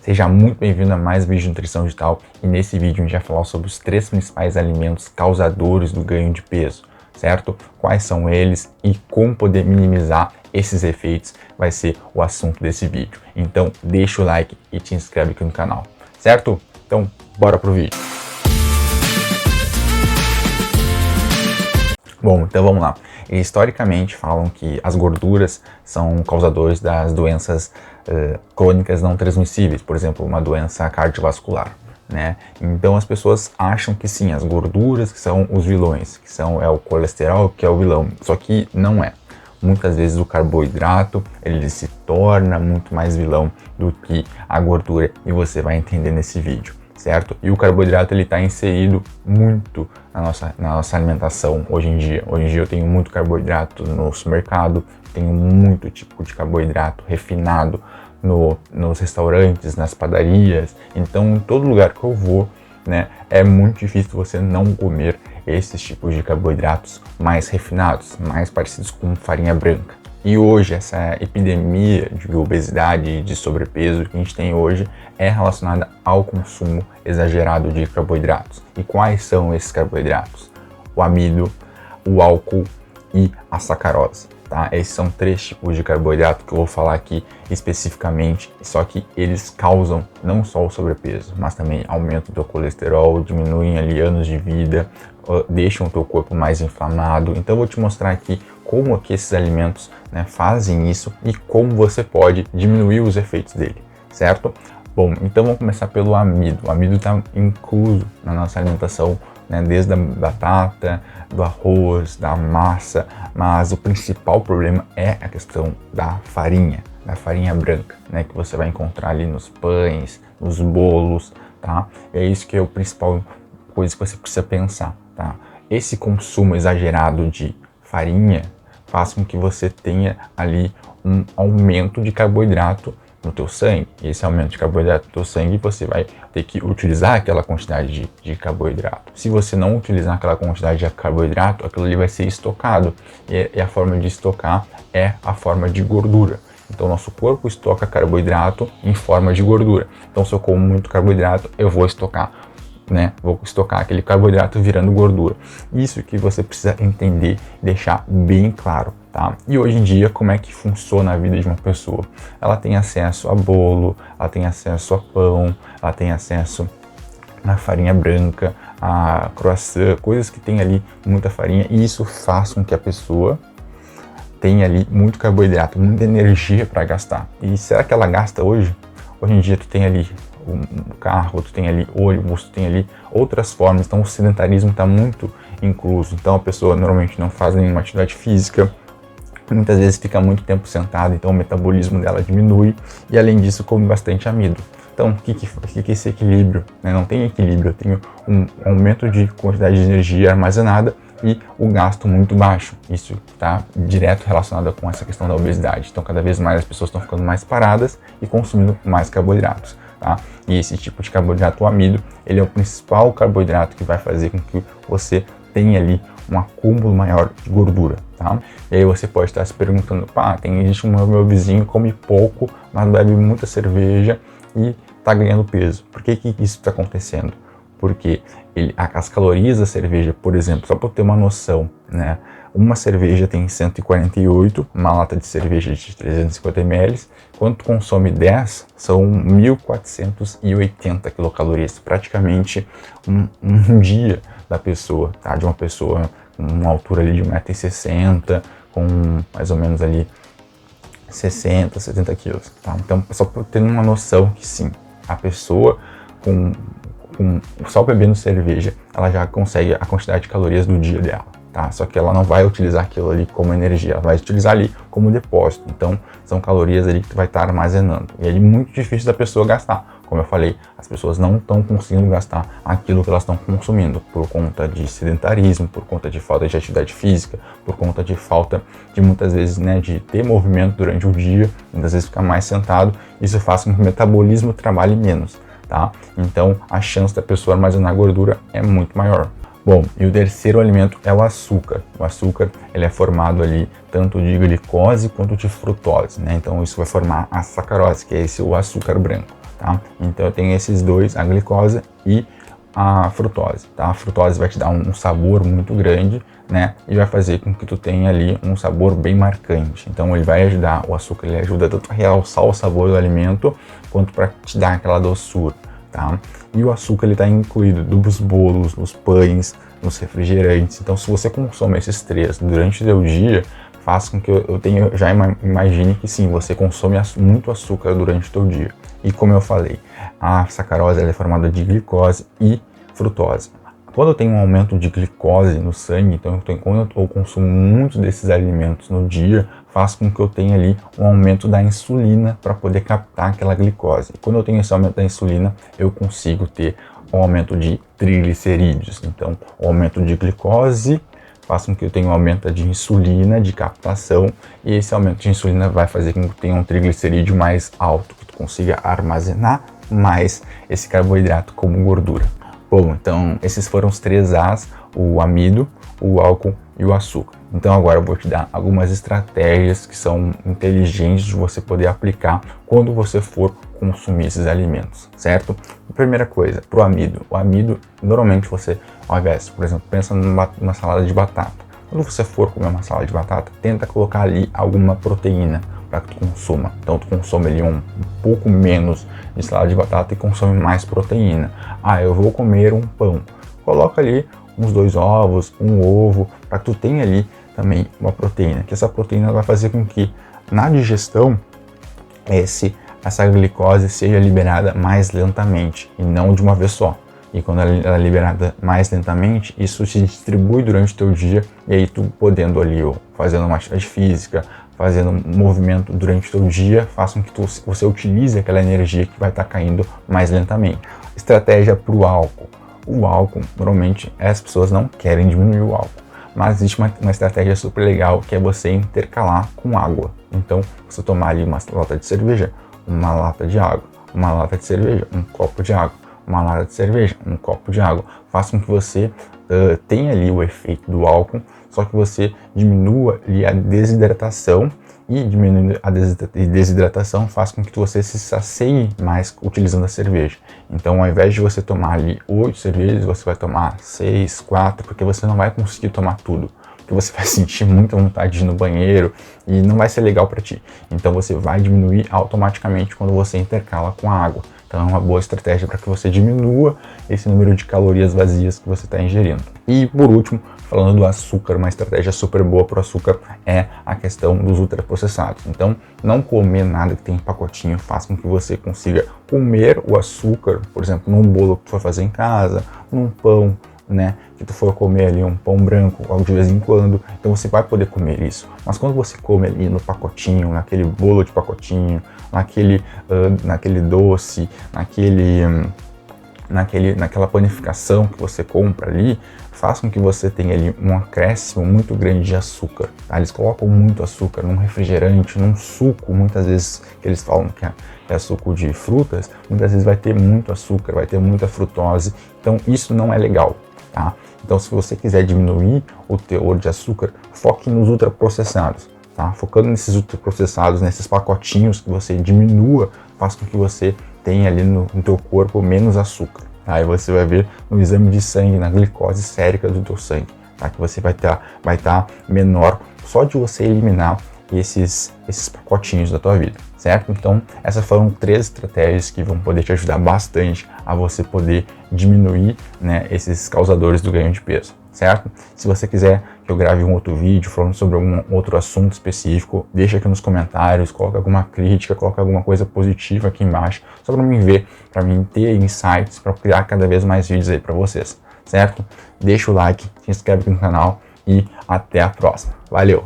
Seja muito bem-vindo a mais um vídeo de nutrição digital e nesse vídeo a gente vai falar sobre os 3 principais alimentos causadores do ganho de peso, certo? Quais são eles e como poder minimizar esses efeitos vai ser o assunto desse vídeo. Então deixa o like e te inscreve aqui no canal, certo? Então bora pro vídeo. Bom, então vamos lá. Historicamente falam que as gorduras são causadores das doenças crônicas não transmissíveis, por exemplo, uma doença cardiovascular, né? Então as pessoas acham que sim, as gorduras que são os vilões, que é o colesterol que é o vilão, só que não é. Muitas vezes o carboidrato ele se torna muito mais vilão do que a gordura e você vai entender nesse vídeo, certo? E o carboidrato ele está inserido muito na nossa alimentação hoje em dia. Hoje em dia eu tenho muito carboidrato no supermercado, tenho muito tipo de carboidrato refinado nos restaurantes, nas padarias. Então em todo lugar que eu vou, né, é muito difícil você não comer esses tipos de carboidratos mais refinados, mais parecidos com farinha branca. E hoje essa epidemia de obesidade e de sobrepeso que a gente tem hoje é relacionada ao consumo exagerado de carboidratos. E quais são esses carboidratos? O amido, o álcool e a sacarose. Tá? Esses são 3 tipos de carboidrato que eu vou falar aqui especificamente, só que eles causam não só o sobrepeso, mas também aumento do colesterol, diminuem ali anos de vida, deixam o teu corpo mais inflamado. Então eu vou te mostrar aqui como que esses alimentos, né, fazem isso e como você pode diminuir os efeitos dele, certo? Bom, então vamos começar pelo amido. O amido está incluso na nossa alimentação, né, desde a batata, do arroz, da massa, mas o principal problema é a questão da farinha branca, né, que você vai encontrar ali nos pães, nos bolos, tá? E é isso que é a principal coisa que você precisa pensar, tá? Esse consumo exagerado de farinha faz com que você tenha ali um aumento de carboidrato no teu sangue. E esse aumento de carboidrato no teu sangue, você vai ter que utilizar aquela quantidade de carboidrato. Se você não utilizar aquela quantidade de carboidrato, aquilo ali vai ser estocado. E a forma de estocar é a forma de gordura. Então, nosso corpo estoca carboidrato em forma de gordura. Então, se eu como muito carboidrato, eu vou estocar, né? Vou estocar aquele carboidrato virando gordura. Isso que você precisa entender e deixar bem claro, tá? E hoje em dia, como é que funciona a vida de uma pessoa? Ela tem acesso a bolo, ela tem acesso a pão, ela tem acesso a farinha branca, a croissant, coisas que tem ali muita farinha, e isso faz com que a pessoa tenha ali muito carboidrato, muita energia para gastar. E será que ela gasta hoje? Hoje em dia tu tem ali um carro, tu tem ali ônibus, tu tem ali outras formas, então o sedentarismo está muito incluso. Então a pessoa normalmente não faz nenhuma atividade física, muitas vezes fica muito tempo sentada, então o metabolismo dela diminui e além disso come bastante amido. Então o que é esse equilíbrio? Né? Não tem equilíbrio, eu tenho um aumento de quantidade de energia armazenada e o gasto muito baixo. Isso está direto relacionado com essa questão da obesidade. Então cada vez mais as pessoas estão ficando mais paradas e consumindo mais carboidratos. Tá? E esse tipo de carboidrato, o amido, ele é o principal carboidrato que vai fazer com que você tenha ali um acúmulo maior de gordura, tá? E aí você pode estar se perguntando, existe meu vizinho come pouco, mas bebe muita cerveja e está ganhando peso. Por que isso está acontecendo? Porque as calorias da cerveja, por exemplo, só para ter uma noção, né? Uma cerveja tem 148, uma lata de cerveja de 350 ml. Quando tu consome 10, são 1.480 quilocalorias, praticamente um dia da pessoa, tá? De uma pessoa com uma altura ali de 1,60 m, com mais ou menos ali 60, 70 quilos, tá? Então, só para ter uma noção que sim, a pessoa só bebendo cerveja, ela já consegue a quantidade de calorias do dia dela, tá? Só que ela não vai utilizar aquilo ali como energia, ela vai utilizar ali como depósito. Então, são calorias ali que tu vai estar armazenando. E é muito difícil da pessoa gastar. Como eu falei, as pessoas não estão conseguindo gastar aquilo que elas estão consumindo por conta de sedentarismo, por conta de falta de atividade física, por conta de falta de muitas vezes, né, de ter movimento durante o dia, muitas vezes ficar mais sentado. Isso faz com que o metabolismo trabalhe menos. Tá? Então a chance da pessoa armazenar gordura é muito maior. Bom, e o terceiro alimento é o açúcar. O açúcar ele é formado ali tanto de glicose quanto de frutose, né? Então isso vai formar a sacarose, que é o açúcar branco. tá? Então eu tenho esses dois, a glicose e a frutose, tá? A frutose vai te dar um sabor muito grande, né? E vai fazer com que tu tenha ali um sabor bem marcante. Então ele vai ajudar, o açúcar ele ajuda tanto a realçar o sabor do alimento, quanto para te dar aquela doçura, tá? E o açúcar ele está incluído nos bolos, nos pães, nos refrigerantes. Então se você consome esses três durante o seu dia, faz com que já imagine que sim, você consome muito açúcar durante o seu dia. E como eu falei, a sacarose ela é formada de glicose e frutose. Quando eu tenho um aumento de glicose no sangue, então quando eu consumo muitos desses alimentos no dia, faz com que eu tenha ali um aumento da insulina para poder captar aquela glicose. E quando eu tenho esse aumento da insulina, eu consigo ter um aumento de triglicerídeos. Então, o aumento de glicose faz com que eu tenha um aumento de insulina, de captação, e esse aumento de insulina vai fazer com que eu tenha um triglicerídeo mais alto, que tu consiga armazenar mais esse carboidrato como gordura. Bom, então esses foram os 3 A's, o amido, o álcool e o açúcar. Então agora eu vou te dar algumas estratégias que são inteligentes de você poder aplicar quando você for consumir esses alimentos, certo? Primeira coisa, pro amido. O amido, normalmente você, ao invés, por exemplo, pensa numa salada de batata. Quando você for comer uma salada de batata, tenta colocar ali alguma proteína para que tu consuma. Então tu consome ali um pouco menos de salada de batata e consome mais proteína. Ah, eu vou comer um pão. Coloca ali uns 2 ovos, um ovo, para que tu tenha ali também uma proteína. Que essa proteína vai fazer com que na digestão essa glicose seja liberada mais lentamente e não de uma vez só. E quando ela é liberada mais lentamente, isso se distribui durante o teu dia, e aí tu podendo ali, fazendo uma atividade física, fazendo um movimento durante o teu dia, faz com que você utilize aquela energia que vai estar caindo mais lentamente. Estratégia para o álcool. O álcool, normalmente, as pessoas não querem diminuir o álcool, mas existe uma estratégia super legal, que é você intercalar com água. Então, você tomar ali uma lata de cerveja, uma lata de água, uma lata de cerveja, um copo de água, uma lata de cerveja, um copo de água, faz com que você tenha ali o efeito do álcool, só que você diminua ali a desidratação, e diminuindo a desidratação faz com que você se sacie mais utilizando a cerveja. Então, ao invés de você tomar ali 8 cervejas, você vai tomar 6, 4, porque você não vai conseguir tomar tudo, porque você vai sentir muita vontade de ir no banheiro e não vai ser legal para ti. Então, você vai diminuir automaticamente quando você intercala com a água. Então, é uma boa estratégia para que você diminua esse número de calorias vazias que você está ingerindo. E, por último, falando do açúcar, uma estratégia super boa para o açúcar é a questão dos ultraprocessados. Então, não comer nada que tem em pacotinho faz com que você consiga comer o açúcar, por exemplo, num bolo que tu for fazer em casa, num pão, né, que tu for comer ali um pão branco algo de vez em quando, então você vai poder comer isso. Mas quando você come ali no pacotinho, naquele bolo de pacotinho, naquele doce, naquela panificação que você compra ali, faz com que você tenha ali um acréscimo muito grande de açúcar. Tá? Eles colocam muito açúcar num refrigerante, num suco, muitas vezes que eles falam que é suco de frutas, muitas vezes vai ter muito açúcar, vai ter muita frutose, então isso não é legal. Tá? Então, se você quiser diminuir o teor de açúcar, foque nos ultraprocessados. Tá? Focando nesses ultraprocessados, nesses pacotinhos, que você diminua, faz com que você tenha ali no teu corpo menos açúcar. Aí você vai ver no exame de sangue, na glicose sérica do teu sangue, tá? Que você vai estar menor só de você eliminar esses pacotinhos da tua vida, certo? Então, essas foram 3 estratégias que vão poder te ajudar bastante a você poder diminuir, né, esses causadores do ganho de peso, certo? Se você quiser que eu grave um outro vídeo falando sobre algum outro assunto específico, deixa aqui nos comentários, coloca alguma crítica, coloca alguma coisa positiva aqui embaixo, só para mim ver, para mim ter insights, para criar cada vez mais vídeos aí para vocês, certo? Deixa o like, se inscreve aqui no canal e até a próxima. Valeu!